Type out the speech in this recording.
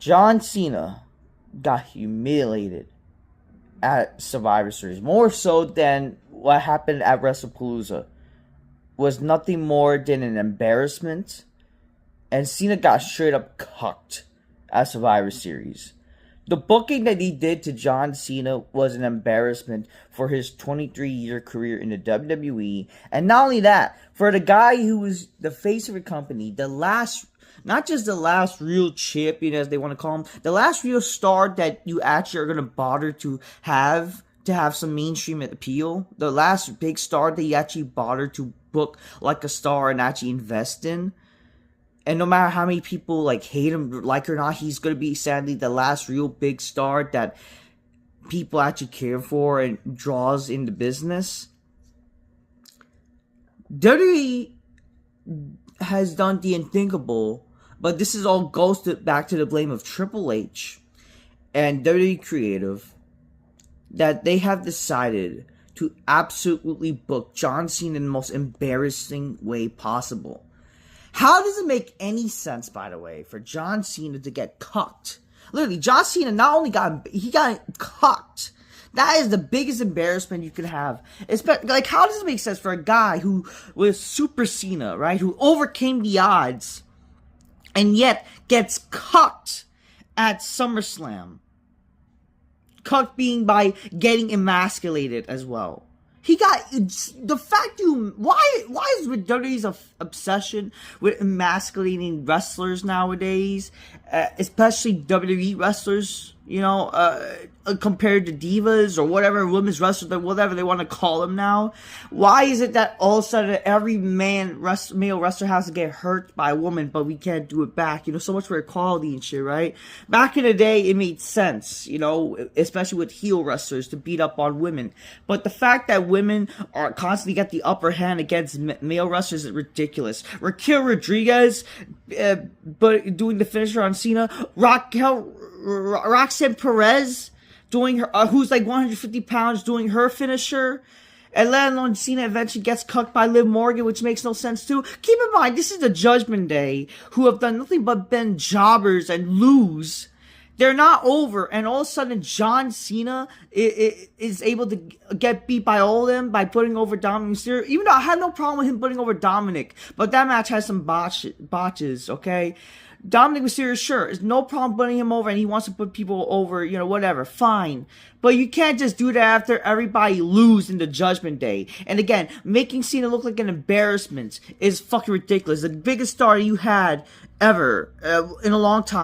John Cena got humiliated at Survivor Series, more so than what happened at WrestlePalooza. Was nothing more than an embarrassment, and Cena got straight up cucked at Survivor Series. The booking that he did to John Cena was an embarrassment for his 23-year career in the WWE. And not only that, for the guy who was the face of the company, the last, not just the last real champion as they want to call him, the last real star that you actually are going to bother to have some mainstream appeal, the last big star that you actually bother to book like a star and actually invest in. And no matter how many people hate him, like or not, he's going to be sadly the last real big star that people actually care for and draws in the business. WWE has done the unthinkable, but this is all goes back to the blame of Triple H and WWE Creative, that they have decided to absolutely book John Cena in the most embarrassing way possible. How does it make any sense, by the way, for John Cena to get cucked? Literally, John Cena not only got cucked. That is the biggest embarrassment you can have. How does it make sense for a guy who was Super Cena, right? Who overcame the odds and yet gets cucked at SummerSlam? Cucked being by getting emasculated as well. He got the fact why is WWE's obsession with emasculating wrestlers nowadays, especially WWE wrestlers, compared to divas or whatever, women's wrestlers, whatever they want to call them now. Why is it that all of a sudden every male wrestler has to get hurt by a woman, but we can't do it back? So much for equality and shit, right? Back in the day, it made sense, especially with heel wrestlers to beat up on women. But the fact that women are constantly get the upper hand against male wrestlers is ridiculous. Raquel Rodriguez, but doing the finisher on Cena. Roxanne Perez doing her, who's 150 pounds, doing her finisher. And let alone Cena eventually gets cucked by Liv Morgan, which makes no sense too. Keep in mind, this is the Judgment Day, who have done nothing but been jobbers and lose. They're not over, and all of a sudden John Cena is able to get beat by all of them by putting over Dominic Mysterio. Even though I had no problem with him putting over Dominic, but that match has some botches, okay? Dominic Mysterio, sure, is no problem putting him over, and he wants to put people over, whatever, fine. But you can't just do that after everybody lose in the Judgment Day. And again, making Cena look like an embarrassment is fucking ridiculous. The biggest star you had ever in a long time.